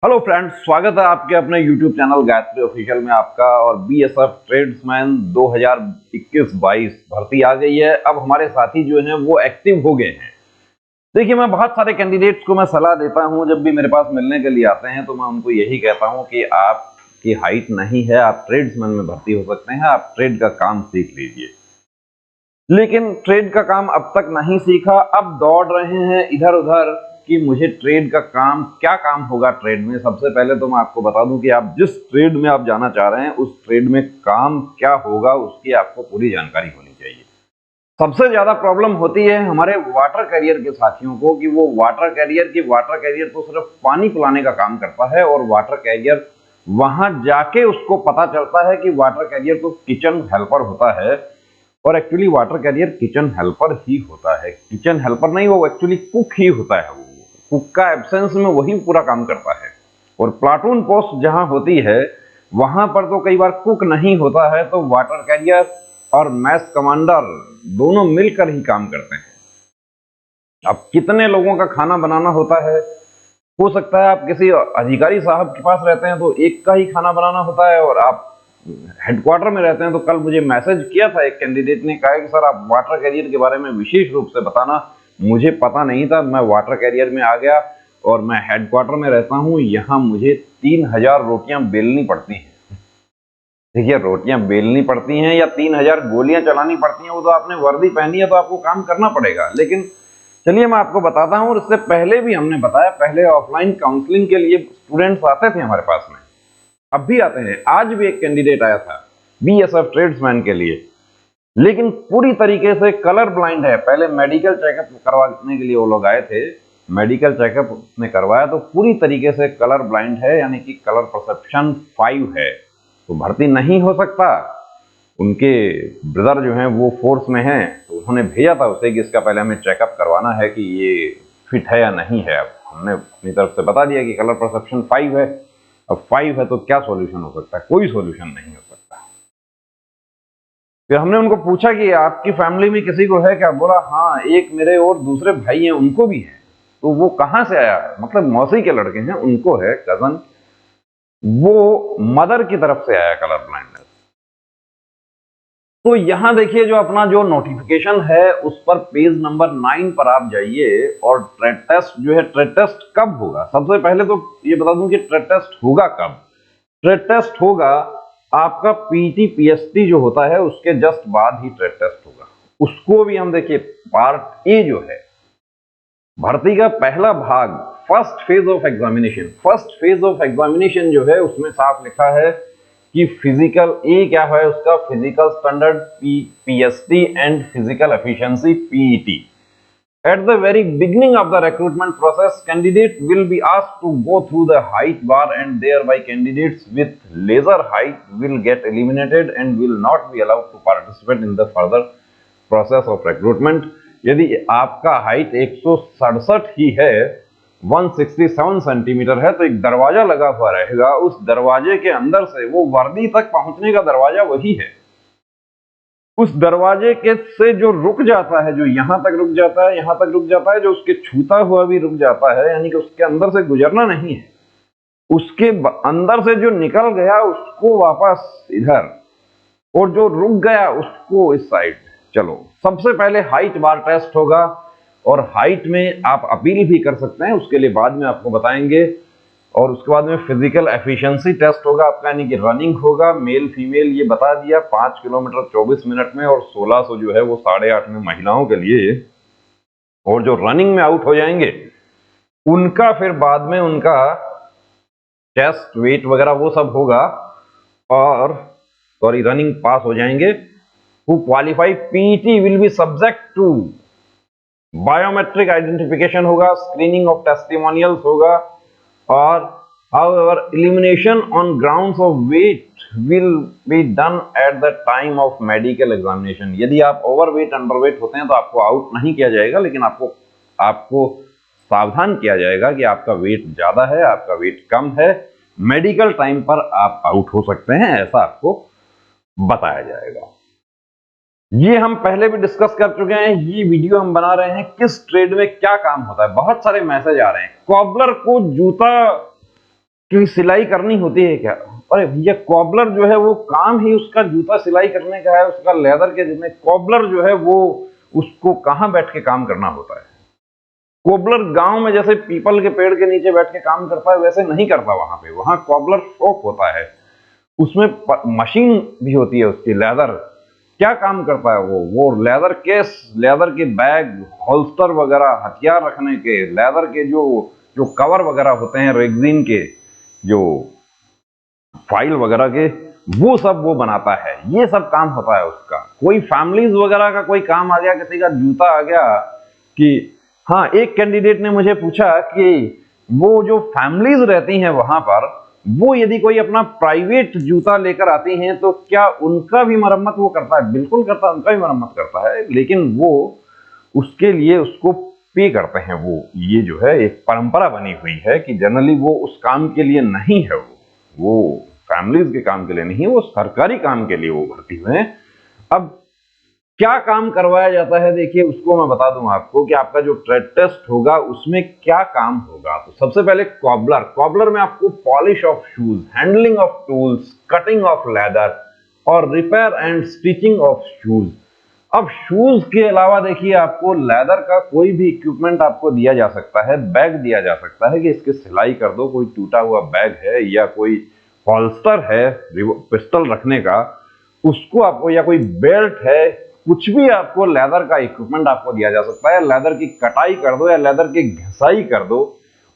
Hello friends, स्वागत है आपके अपने YouTube चैनल गायत्री ऑफिशियल में आपका। और बीएसएफ ट्रेड्समैन 2021-22 भर्ती आ गई है। अब हमारे साथी जो हैं वो एक्टिव हो गए हैं। देखिए, मैं बहुत सारे कैंडिडेट्स को मैं सलाह देता हूं, जब भी मेरे पास मिलने के लिए आते हैं तो मैं उनको यही कहता हूं कि आपकी हाइट नहीं है, आप ट्रेड्समैन में भर्ती हो सकते हैं, आप ट्रेड का काम सीख लीजिए। लेकिन ट्रेड का काम अब तक नहीं सीखा, अब दौड़ रहे हैं इधर उधर कि मुझे ट्रेड का काम, क्या काम होगा ट्रेड में। सबसे पहले तो मैं आपको बता दूं कि आप जिस ट्रेड में आप जाना चाह रहे हैं उस ट्रेड में काम क्या होगा उसकी आपको पूरी जानकारी होनी चाहिए। सबसे ज्यादा प्रॉब्लम होती है हमारे वाटर कैरियर के साथियों को कि वो वाटर कैरियर तो सिर्फ पानी पिलाने का काम करता है, और वाटर कैरियर वहां जाके उसको पता चलता है कि वाटर कैरियर तो किचन हेल्पर होता है। और actually water carrier kitchen helper ही होता है, किचन हेल्पर नहीं, वो एक्चुअली कुक ही होता है। वो कुक का एब्सेंस में वही पूरा काम करता है। और प्लाटून पोस्ट जहां होती है वहां पर तो कई बार कुक नहीं होता है, तो वाटर कैरियर और मैस कमांडर दोनों मिलकर ही काम करते हैं। अब कितने लोगों का खाना बनाना होता है, हो सकता है आप किसी अधिकारी साहब के पास रहते हैं तो एक का ही खाना बनाना होता है, और आप हेडक्वार्टर में रहते हैं। तो कल मुझे मैसेज किया था एक कैंडिडेट ने, कहा कि सर आप वाटर कैरियर के बारे में विशेष रूप से बताना, मुझे पता नहीं था, मैं वाटर कैरियर में आ गया और मैं हेडक्वार्टर में रहता हूं, यहाँ मुझे 3000 रोटियां बेलनी पड़ती हैं। देखिए, रोटियां बेलनी पड़ती हैं या 3000 गोलियां चलानी पड़ती हैं, वो तो आपने वर्दी पहनी है तो आपको काम करना पड़ेगा। लेकिन चलिए मैं आपको बताता हूं, और इससे पहले भी हमने बताया, पहले ऑफलाइन काउंसलिंग के लिए स्टूडेंट्स आते थे हमारे पास में, अब भी आते हैं। आज भी एक कैंडिडेट आया था बीएसएफ ट्रेड्समैन के लिए, लेकिन पूरी तरीके से कलर ब्लाइंड है। पहले मेडिकल चेकअप करवाने के लिए वो लोग आए थे, मेडिकल चेकअप उसने करवाया तो पूरी तरीके से कलर ब्लाइंड है, यानी कि कलर परसेप्शन 5 है, तो भर्ती नहीं हो सकता। उनके ब्रदर जो हैं वो फोर्स में हैं, तो उन्होंने भेजा था उसे कि इसका पहले हमें चेकअप करवाना है कि ये फिट है या नहीं है। अब हमने अपनी तरफ से बता दिया कि कलर परसेप्शन 5 है। अब 5 है तो क्या सॉल्यूशन हो सकता है? कोई सॉल्यूशन नहीं हो सकता। फिर हमने उनको पूछा कि आपकी फैमिली में किसी को है क्या? बोला हाँ, एक मेरे और दूसरे भाई हैं उनको भी है। तो वो कहां से आया? मतलब मौसी के लड़के हैं, उनको है, कजन, वो मदर की तरफ से आया कलर ब्लाइंडनेस। तो यहां देखिए, जो अपना जो नोटिफिकेशन है उस पर पेज नंबर 9 पर आप जाइए, और ट्रेड टेस्ट जो है, ट्रेड टेस्ट कब होगा? सबसे पहले तो ये बता दूं कि ट्रेड टेस्ट होगा कब। ट्रेड टेस्ट होगा आपका पीटी पीएसटी जो होता है उसके जस्ट बाद ही ट्रेड टेस्ट होगा। उसको भी हम देखिए, पार्ट ए जो है भर्ती का पहला भाग, first phase of examination, first phase of examination जो है उसमें साफ लिखा है कि फिजिकल ए क्या है उसका, physical standard PST and physical efficiency PET. At the very beginning of the recruitment process, candidate will be asked to go through the height bar, and thereby candidates with lesser height will get eliminated and will not be allowed to participate in the further process of recruitment. यदि आपका height 167 ही है, 167 centimetre है, तो एक दरवाजा लगा हुआ रहेगा, उस दरवाजे के अंदर से वो वर्दी तक पहुंचने का दरवाजा वही है। उस दरवाजे के से जो रुक जाता है, जो यहां तक रुक जाता है, यहां तक रुक जाता है, जो उसके छूता हुआ भी रुक जाता है, यानी कि उसके अंदर से गुजरना नहीं है, उसके अंदर से जो निकल गया उसको वापस इधर, और जो रुक गया उसको इस साइड। चलो, सबसे पहले हाइट बार टेस्ट होगा, और हाइट में आप अपील भी कर सकते हैं, उसके लिए बाद में आपको बताएंगे। और उसके बाद में फिजिकल एफिशिएंसी टेस्ट होगा आपका, यानी कि रनिंग होगा, मेल फीमेल ये बता दिया, 5 किलोमीटर 24 मिनट में, और 1600 जो है वो 8.5 में महिलाओं के लिए। और जो रनिंग में आउट हो जाएंगे उनका फिर बाद में उनका चेस्ट वेट वगैरह वो सब होगा, और सॉरी, रनिंग पास हो जाएंगे, who qualify PT will be subject to biometric identification होगा, स्क्रीनिंग ऑफ टेस्टिमोनियल्स होगा, और however elimination on grounds of weight will be done at the time of medical examination. यदि आप ओवरवेट अंडरवेट होते हैं तो आपको आउट नहीं किया जाएगा, लेकिन आपको सावधान किया जाएगा कि आपका वेट ज्यादा है, आपका वेट कम है, मेडिकल टाइम पर आप आउट हो सकते हैं, ऐसा आपको बताया जाएगा। ये हम पहले भी डिस्कस कर चुके हैं। ये वीडियो हम बना रहे हैं किस ट्रेड में क्या काम होता है। बहुत सारे मैसेज आ रहे हैं, कॉबलर को जूता की सिलाई करनी होती है क्या? अरे भैया, कॉबलर जो है वो काम ही उसका जूता सिलाई करने का है, उसका लेदर के जिसमें कॉबलर जो है वो उसको कहाँ बैठ के काम करना होता है। कोबलर गांव में जैसे पीपल के पेड़ के नीचे बैठ के काम करता है वैसे नहीं करता वहां पे। वहां कॉबलर शॉप होता है, उसमें मशीन भी होती है उसकी। लेदर क्या काम करता है वो लेदर केस, लेदर के बैग, होल्स्टर वगैरह, हथियार रखने के, लेदर के जो जो कवर वगैरह होते हैं, रेगजीन के जो फाइल वगैरह के, वो सब वो बनाता है। ये सब काम होता है उसका। कोई फैमिलीज वगैरह का कोई काम आ गया, किसी का जूता आ गया कि हाँ, एक कैंडिडेट ने मुझे पूछा कि वो जो फैमिलीज रहती हैं वहां पर, वो यदि कोई अपना प्राइवेट जूता लेकर आती हैं तो क्या उनका भी मरम्मत वो करता है? बिल्कुल करता है, उनका भी मरम्मत करता है, लेकिन वो उसके लिए उसको पे करते हैं। वो ये जो है एक परंपरा बनी हुई है कि जनरली वो उस काम के लिए नहीं है, वो फैमिलीज के काम के लिए नहीं, वो सरकारी काम के लिए वो भर्ती हुए हैं। अब क्या काम करवाया जाता है देखिए, उसको मैं बता दूं आपको कि आपका जो ट्रेड टेस्ट होगा उसमें क्या काम होगा। तो सबसे पहले कॉबलर में आपको polish of shoes, handling of tools, cutting of leather और repair and stitching of shoes. अब शूज के अलावा देखिए आपको लेदर का कोई भी इक्विपमेंट आपको दिया जा सकता है, बैग दिया जा सकता है कि इसकी सिलाई कर दो। कोई टूटा हुआ बैग है या कोई हॉल्स्टर है पिस्टल रखने का, उसको आपको, या कोई बेल्ट है, कुछ भी आपको लेदर का इक्विपमेंट आपको दिया जा सकता है। लेदर की कटाई कर दो या लेदर की घिसाई कर दो,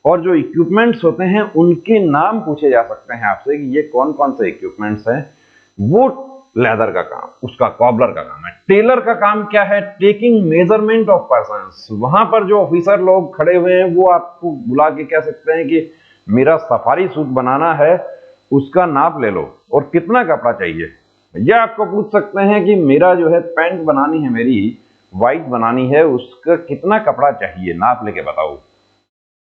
और जो इक्विपमेंट्स होते हैं उनके नाम पूछे जा सकते हैं आपसे कि ये कौन कौन से इक्विपमेंट्स हैं। वो लेदर का काम, उसका कॉबलर का काम है। टेलर का काम क्या है? Taking measurement of persons. वहां पर जो ऑफिसर लोग खड़े हुए हैं वो आपको बुला के कह सकते हैं कि मेरा सफारी सूट बनाना है, उसका नाप ले लो और कितना कपड़ा चाहिए। या आपको पूछ सकते हैं कि मेरा जो है पैंट बनानी है, मेरी वाइट बनानी है, उसका कितना कपड़ा चाहिए, नाप लेके बताओ।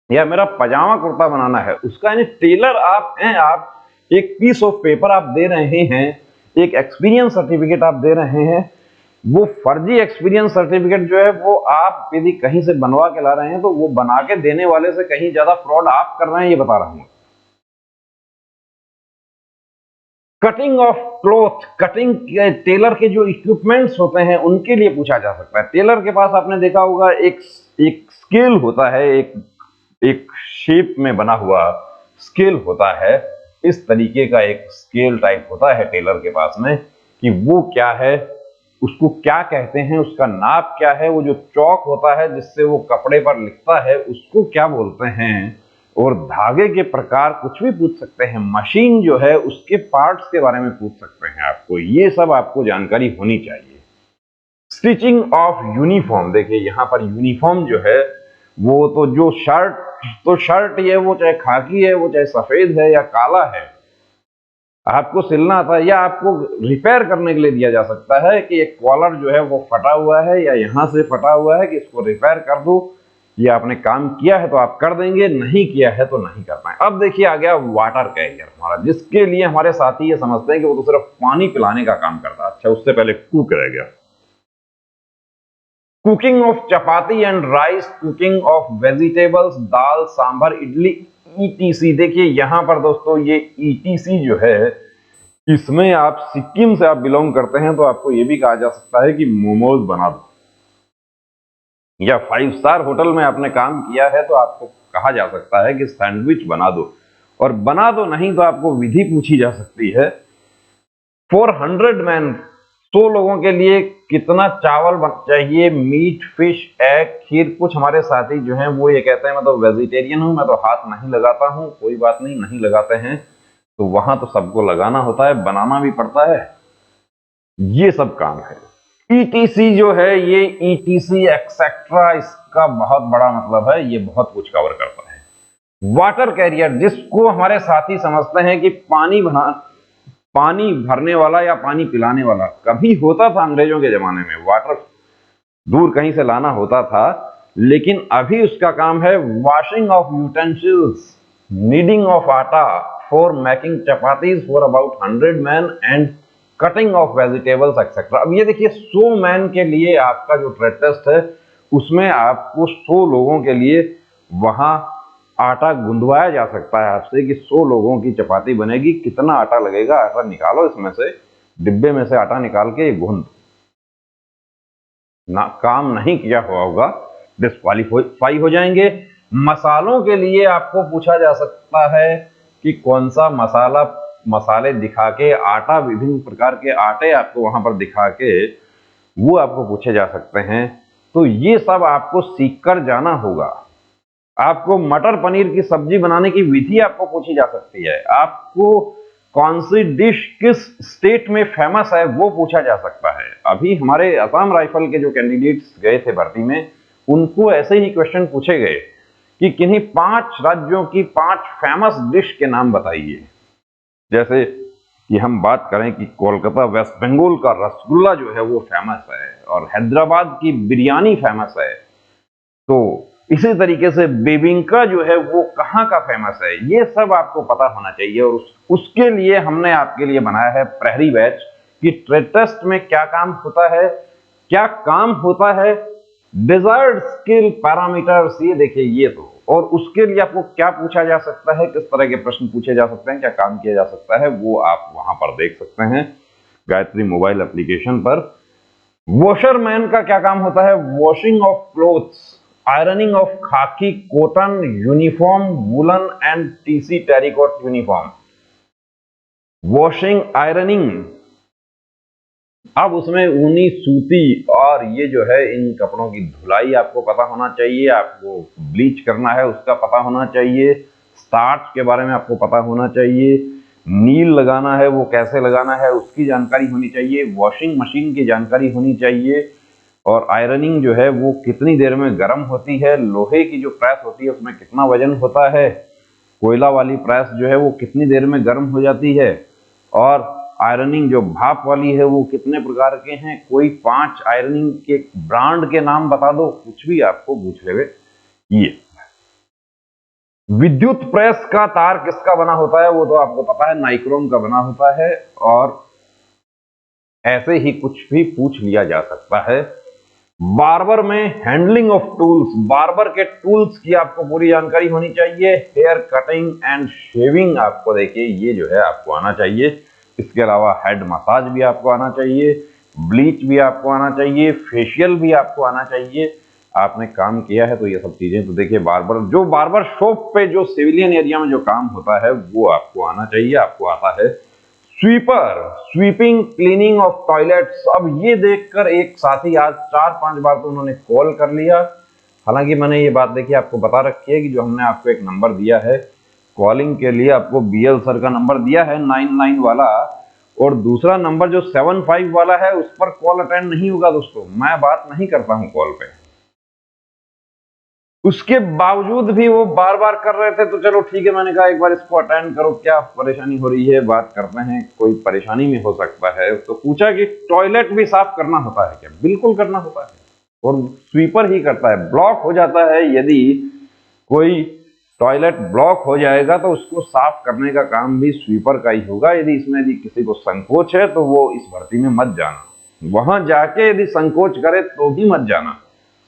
या मेरा पजामा कुर्ता बनाना है, उसका। यानी टेलर आप हैं, आप एक पीस ऑफ पेपर आप दे रहे हैं, एक एक्सपीरियंस सर्टिफिकेट आप दे रहे हैं। वो फर्जी एक्सपीरियंस सर्टिफिकेट जो है वो आप यदि कहीं से बनवा के ला रहे हैं तो वो बना के देने वाले से कहीं ज्यादा फ्रॉड आप कर रहे हैं, ये बता रहा हूं। Cutting of cloth, cutting tailor के जो इक्विपमेंट्स होते हैं उनके लिए पूछा जा सकता है। टेलर के पास आपने देखा होगा एक स्केल होता है, एक शेप में बना हुआ स्केल होता है। इस तरीके का एक स्केल टाइप होता है टेलर के पास में, कि वो क्या है, उसको क्या कहते हैं, उसका नाप क्या है। वो जो चौक होता है जिससे वो कपड़े पर लिखता है उसको क्या बोलते हैं, और धागे के प्रकार कुछ भी पूछ सकते हैं। मशीन जो है उसके पार्ट्स के बारे में पूछ सकते हैं आपको। ये सब आपको जानकारी होनी चाहिए। स्टिचिंग ऑफ यूनिफॉर्म, देखिए यहां पर यूनिफॉर्म जो है वो तो जो शर्ट ये वो चाहे खाकी है, वो चाहे सफेद है या काला है, आपको सिलना आता है। या आपको रिपेयर करने के लिए दिया जा सकता है कि एक कॉलर जो है वो फटा हुआ है या यहां से फटा हुआ है, कि इसको रिपेयर कर दो। ये आपने काम किया है तो आप कर देंगे, नहीं किया है तो नहीं कर पाए। अब देखिए आ गया वाटर कैरियर हमारा, जिसके लिए हमारे साथी ये समझते हैं कि वो तो सिर्फ पानी पिलाने का काम करता है। अच्छा, उससे पहले कुक रह गया। Cooking of chapati and rice, cooking of vegetables, dal, sambar, idli, etc. देखिए यहां पर दोस्तों ये ईटीसी जो है, इसमें आप सिक्किम से आप बिलोंग करते हैं तो आपको ये भी कहा जा सकता है कि मोमोज बना दो। या 5 स्टार होटल में आपने काम किया है तो आपको कहा जा सकता है कि सैंडविच बना दो। और बना दो नहीं तो आपको विधि पूछी जा सकती है। 400 मैन, 100 लोगों के लिए कितना चावल चाहिए, मीट, फिश, एग, खीर। कुछ हमारे साथी जो हैं वो ये कहते हैं मैं तो वेजिटेरियन हूं, मैं तो हाथ नहीं लगाता हूं। कोई बात नहीं, नहीं लगाते हैं तो वहां तो सबको लगाना होता है, बनाना भी पड़ता है। ये सब काम है। ईटीसी जो है, ये ईटीसी एक्सेट्रा, इसका बहुत बड़ा मतलब है, ये बहुत कुछ कवर करता है। वाटर कैरियर, जिसको हमारे साथी समझते हैं कि पानी भरने वाला या पानी पिलाने वाला। कभी होता था अंग्रेजों के जमाने में, वाटर दूर कहीं से लाना होता था, लेकिन अभी उसका काम है washing of utensils, kneading of आटा for making chapatis for about 100 man and cutting of vegetables etcetera. अब ये देखिए 100 मैन के लिए आपका जो ट्रेड टेस्ट है उसमें आपको 100 लोगों के लिए वहां आटा गुंदवाया जा सकता है आपसे कि 100 लोगों की चपाती बनेगी, कितना आटा लगेगा, आटा निकालो इसमें से, डिब्बे में से आटा निकाल के गूंद ना, काम नहीं किया हुआ होगा, डिस्क्वालीफाई हो जाएंगे। मसालों के लिए आपको पूछा जा सकता है कि कौन सा मसाले दिखा के, आटा, विभिन्न प्रकार के आटे आपको वहां पर दिखा के वो आपको पूछे जा सकते हैं। तो ये सब आपको सीख कर जाना होगा। आपको मटर पनीर की सब्जी बनाने की विधि आपको पूछी जा सकती है। आपको कौन सी डिश किस स्टेट में फेमस है वो पूछा जा सकता है। अभी हमारे असम राइफल के जो कैंडिडेट्स गए थे भर्ती में, उनको ऐसे ही क्वेश्चन पूछे गए कि किन्हीं 5 राज्यों की 5 फेमस डिश के नाम बताइए। जैसे कि हम बात करें कि कोलकाता, वेस्ट बंगाल का रसगुल्ला जो है वो फेमस है और हैदराबाद की बिरयानी फेमस है, तो इसी तरीके से बेबिंका जो है वो कहाँ का फेमस है, ये सब आपको पता होना चाहिए। और उसके लिए हमने आपके लिए बनाया है प्रहरी बैच कि ट्रेड टेस्ट में क्या काम होता है, क्या काम होता है, डिजायर्ड स्किल पैरामीटर्स, ये देखिए ये तो, और उसके लिए आपको क्या पूछा जा सकता है, किस तरह के प्रश्न पूछे जा सकते हैं, क्या काम किया जा सकता है, वो आप वहां पर देख सकते हैं गायत्री मोबाइल एप्लीकेशन पर। वॉशरमैन का क्या काम होता है, washing of clothes, ironing of khaki, cotton uniform, woollen and TC terrycot uniform, washing, ironing. अब उसमें ऊनी, सूती और ये जो है इन कपड़ों की धुलाई आपको पता होना चाहिए, आपको ब्लीच करना है उसका पता होना चाहिए, स्टार्च के बारे में आपको पता होना चाहिए, नील लगाना है वो कैसे लगाना है उसकी जानकारी होनी चाहिए, वॉशिंग मशीन की जानकारी होनी चाहिए, और आयरनिंग जो है वो कितनी देर में गर्म होती है, लोहे की जो प्रेस होती है उसमें कितना वजन होता है, कोयला वाली प्रेस जो है वो कितनी देर में गर्म हो जाती है, और आयरनिंग जो भाप वाली है वो कितने प्रकार के हैं, कोई 5 आयरनिंग के ब्रांड के नाम बता दो, कुछ भी आपको पूछ लेवे। ये विद्युत प्रेस का तार किसका बना होता है वो तो आपको पता है, नाइक्रोम का बना होता है। और ऐसे ही कुछ भी पूछ लिया जा सकता है। बार्बर में हैंडलिंग ऑफ टूल्स, बार्बर के टूल्स की आपको पूरी जानकारी होनी चाहिए। हेयर कटिंग एंड शेविंग आपको देखिए ये जो है आपको आना चाहिए। इसके अलावा हेड मसाज भी आपको आना चाहिए, ब्लीच भी आपको आना चाहिए, फेशियल भी आपको आना चाहिए। आपने काम किया है तो ये सब चीजें तो देखिए, बार्बर शॉप पे जो सिविलियन एरिया में जो काम होता है वो आपको आना चाहिए। आपको आता है sweeper, sweeping, cleaning of toilets. अब ये देखकर एक साथी आज 4-5 बार तो उन्होंने कॉल कर लिया। हालांकि मैंने ये बात देखिए आपको बता रखी है कि जो हमने आपको एक नंबर दिया है कॉलिंग के लिए, आपको बीएल सर का नंबर दिया है 99 वाला, और दूसरा नंबर जो 75 वाला है उस पर कॉल अटेंड नहीं होगा दोस्तों। मैं बात नहीं करता हूं कॉल पे। उसके बावजूद भी वो बार बार कर रहे थे, तो चलो ठीक है, मैंने कहा एक बार इसको अटेंड करो, क्या परेशानी हो रही है, बात करते हैं, कोई परेशानी में हो सकता है। तो पूछा कि टॉयलेट भी साफ करना होता है क्या? बिल्कुल करना होता है, और स्वीपर ही करता है। ब्लॉक हो जाता है, यदि कोई टॉयलेट ब्लॉक हो जाएगा तो उसको साफ करने का काम भी स्वीपर का ही होगा। यदि किसी को संकोच है तो वो इस भर्ती में मत जाना, वहां जाके यदि संकोच करे तो भी मत जाना।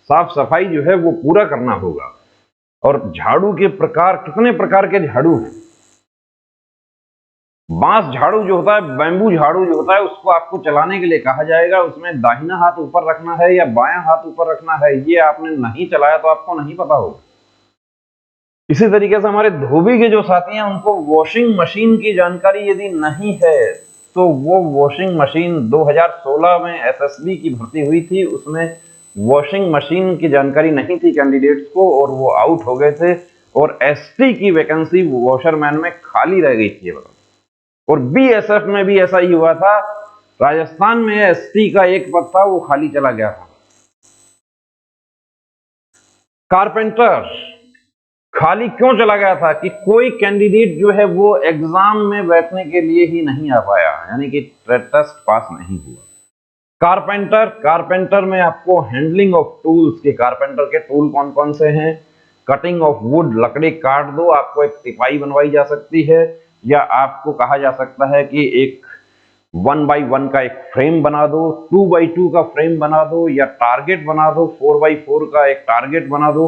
साफ सफाई जो है वो पूरा करना होगा। और झाड़ू के प्रकार, कितने प्रकार के झाड़ू हैं। बांस झाड़ू जो होता है, बैम्बू झाड़ू जो होता है, उसको आपको चलाने के लिए कहा जाएगा। उसमें दाहिना हाथ ऊपर रखना है या बायां हाथ ऊपर रखना है, ये आपने नहीं चलाया तो आपको नहीं पता होगा। इसी तरीके से हमारे धोबी के जो साथी हैं उनको वॉशिंग मशीन की जानकारी यदि नहीं है तो वो वॉशिंग मशीन 2016 में एसएसबी की भर्ती हुई थी, उसमें वॉशिंग मशीन की जानकारी नहीं थी कैंडिडेट्स को और वो आउट हो गए थे। और एसटी की वैकेंसी वॉशरमैन में खाली रह गई थी। और बीएसएफ में भी ऐसा ही हुआ था। राजस्थान में एसटी का एक पद था, वो खाली चला गया था। कारपेंटर खाली क्यों चला गया था कि कोई कैंडिडेट जो है वो एग्जाम में बैठने के लिए ही नहीं आ पाया, यानी कि टेस्ट पास नहीं हुआ। कारपेंटर में आपको हैंडलिंग ऑफ टूल्स के, कारपेंटर के टूल कौन कौन से हैं, कटिंग ऑफ वुड, लकड़ी काट दो, आपको एक टिपाई बनवाई जा सकती है, या आपको कहा जा सकता है कि एक 1x1 का एक फ्रेम बना दो, 2x2 का फ्रेम बना दो, या टारगेट बना दो, 4x4 का एक टारगेट बना दो।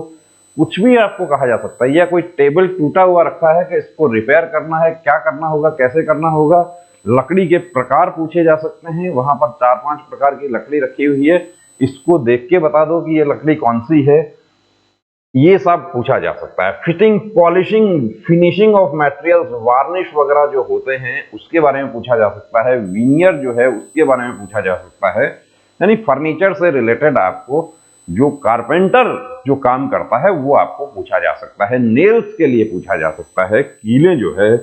कुछ भी आपको कहा जा सकता है, या कोई टेबल टूटा हुआ रखा है कि इसको रिपेयर करना है, क्या करना होगा, कैसे करना होगा। लकड़ी के प्रकार पूछे जा सकते हैं, वहां पर 4-5 प्रकार की लकड़ी रखी हुई है, इसको देख के बता दो कि ये लकड़ी कौन सी है, ये सब पूछा जा सकता है। Fitting, polishing, finishing of materials, varnish वगैरह जो होते हैं उसके बारे में पूछा जा सकता है। विनियर जो है उसके बारे में पूछा जा सकता है। यानी फर्नीचर से रिलेटेड आपको जो कारपेंटर जो काम करता है वो आपको पूछा जा सकता है। नेल्स के लिए पूछा जा सकता है, कीलें जो है।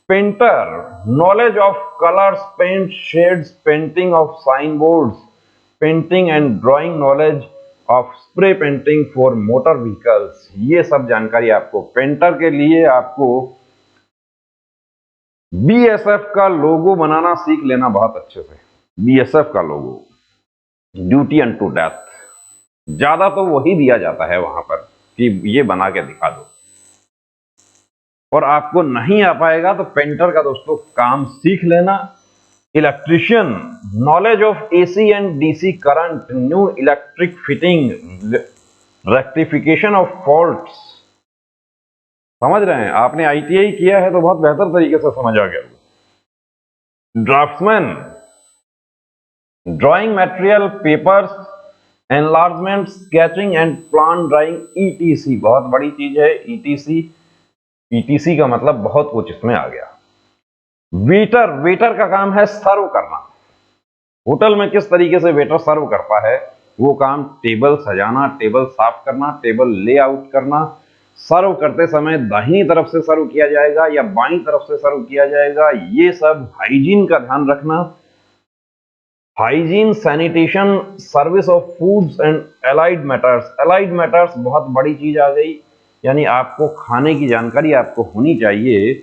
Painter, knowledge of colours, paint shades, painting of sign boards, painting and drawing, knowledge of spray painting for motor vehicles, ये सब जानकारी आपको पेंटर के लिए आपको बीएसएफ का लोगो बनाना सीख लेना बहुत अच्छे से। बीएसएफ का लोगो, ड्यूटी अनटू डेथ, ज्यादा तो वही दिया जाता है वहां पर कि ये बना के दिखा दो। और आपको नहीं आ पाएगा तो पेंटर का दोस्तों काम सीख लेना। Electrician, knowledge of AC and DC current, new electric fitting, rectification of faults. समझ रहे हैं? आपने आईटीआई किया है तो बहुत बेहतर तरीके से समझ आ गया। Draughtsman, drawing material, papers, enlargement, sketching and plan drawing, etc, बहुत बड़ी चीज है ईटीसी। ईटीसी का मतलब बहुत कुछ इसमें आ गया। वेटर, वेटर का काम है सर्व करना। होटल में किस तरीके से वेटर सर्व करता है वो काम, टेबल सजाना, टेबल साफ करना, टेबल लेआउट करना। सर्व करते समय दाहिनी तरफ से सर्व किया जाएगा या बाईं तरफ से सर्व किया जाएगा, ये सब हाइजीन का ध्यान रखना। Hygiene, sanitation, service of foods and allied matters. Allied matters बहुत बड़ी चीज आ गई, यानी आपको खाने की जानकारी आपको होनी चाहिए,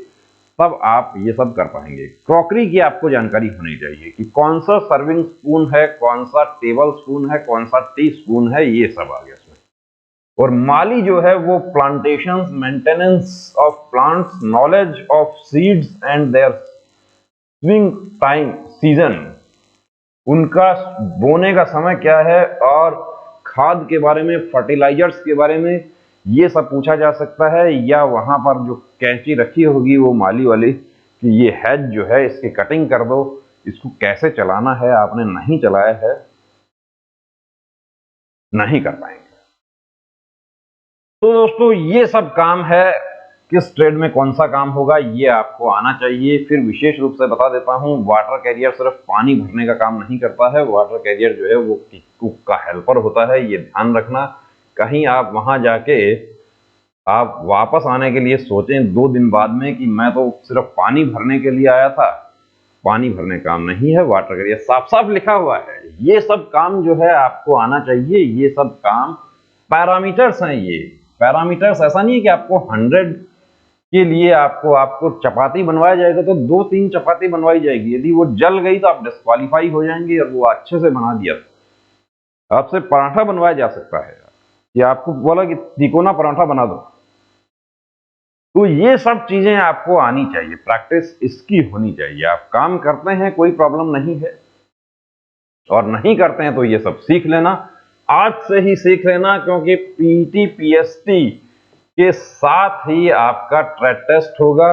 तब आप ये सब कर पाएंगे। क्रॉकरी की आपको जानकारी होनी चाहिए कि कौन सा सर्विंग स्पून है, कौन सा टेबल स्पून है, कौन सा टी स्पून है, ये सब आ गया इसमें। और माली जो है वो plantations, maintenance of plants, knowledge of seeds and their sowing time, season, उनका बोने का समय क्या है, और खाद के बारे में, फर्टिलाइजर्स के बारे में, ये सब पूछा जा सकता है। या वहां पर जो कैंची रखी होगी वो माली वाली कि ये हेज जो है इसकी कटिंग कर दो, इसको कैसे चलाना है, आपने नहीं चलाया है, नहीं कर पाएंगे। तो दोस्तों ये सब काम है, किस ट्रेड में कौन सा काम होगा ये आपको आना चाहिए। फिर विशेष रूप से बता देता हूं, वाटर कैरियर सिर्फ पानी भरने का काम नहीं करता है। वाटर कैरियर जो है वो कुक का हेल्पर होता है, ये ध्यान रखना। कहीं आप वहां जाके आप वापस आने के लिए सोचें 2 दिन बाद में कि मैं तो सिर्फ पानी भरने के लिए आया था, पानी भरने काम नहीं है वाटर कैरियर, साफ साफ लिखा हुआ है। ये सब काम जो है आपको आना चाहिए। ये सब काम पैरामीटर्स हैं। ये पैरामीटर्स ऐसा नहीं है कि आपको 100 के लिए आपको चपाती बनवाया जाएगा तो 2-3 चपाती बनवाई जाएगी। यदि वो जल गई तो आप डिस्क्वालीफाई हो जाएंगे। और वो अच्छे से बना दिया, आपसे पराठा बनवाया जा सकता है, या आपको बोला कि तिकोना पराठा बना दो, तो ये सब चीजें आपको आनी चाहिए। प्रैक्टिस इसकी होनी चाहिए। आप काम करते हैं कोई प्रॉब्लम नहीं है, और नहीं करते हैं तो ये सब सीख लेना, आज से ही सीख लेना, क्योंकि पीटी पीएसटी के साथ ही आपका ट्रेड टेस्ट होगा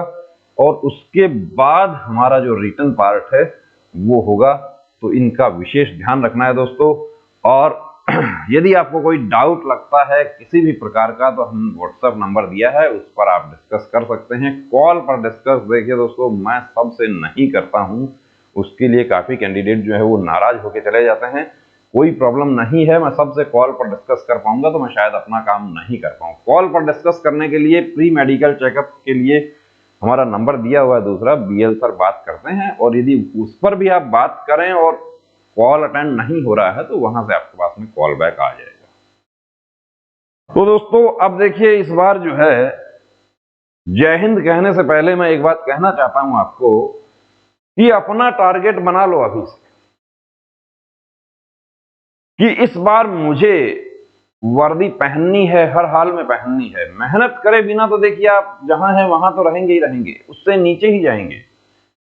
और उसके बाद हमारा जो रिटन पार्ट है वो होगा। तो इनका विशेष ध्यान रखना है दोस्तों। और यदि आपको कोई डाउट लगता है किसी भी प्रकार का तो हम व्हाट्सएप नंबर दिया है, उस पर आप डिस्कस कर सकते हैं। कॉल पर डिस्कस देखिए दोस्तों मैं सबसे नहीं करता हूं, उसके लिए काफी कैंडिडेट जो है वो नाराज होकर चले जाते हैं। कोई प्रॉब्लम नहीं है, मैं सबसे कॉल पर डिस्कस कर पाऊंगा तो मैं शायद अपना काम नहीं कर पाऊँ। कॉल पर डिस्कस करने के लिए, प्री मेडिकल चेकअप के लिए हमारा नंबर दिया हुआ है दूसरा, बीएल सर बात करते हैं। और यदि उस पर भी आप बात करें और कॉल अटेंड नहीं हो रहा है तो वहां से आपके पास में कॉल बैक आ जाएगा। तो दोस्तों अब देखिए, इस बार जो है जय हिंद कहने से पहले मैं एक बात कहना चाहता हूं आपको कि अपना टारगेट बना लो अभी से कि इस बार मुझे वर्दी पहननी है, हर हाल में पहननी है। मेहनत करे बिना तो देखिए आप जहां हैं वहां तो रहेंगे ही रहेंगे, उससे नीचे ही जाएंगे।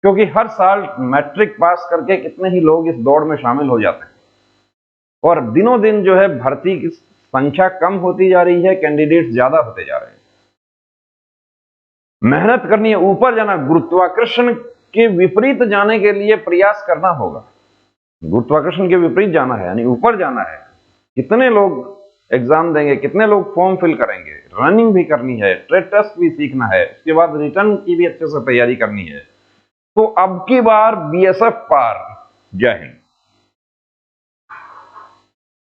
क्योंकि हर साल मैट्रिक पास करके कितने ही लोग इस दौड़ में शामिल हो जाते हैं, और दिनों दिन जो है भर्ती की संख्या कम होती जा रही है, कैंडिडेट ज्यादा होते जा रहे हैं। मेहनत करनी है, ऊपर जाना, गुरुत्वाकर्षण के विपरीत जाने के लिए प्रयास करना होगा। गुरुत्वाकर्षण के विपरीत जाना है यानी ऊपर जाना है। कितने लोग एग्जाम देंगे, कितने लोग फॉर्म फिल करेंगे, रनिंग भी करनी है, ट्रेड टेस्ट भी सीखना है, उसके बाद रिटर्न की भी अच्छे से तैयारी करनी है। तो अब की बार बीएसएफ पार। जय हिंद।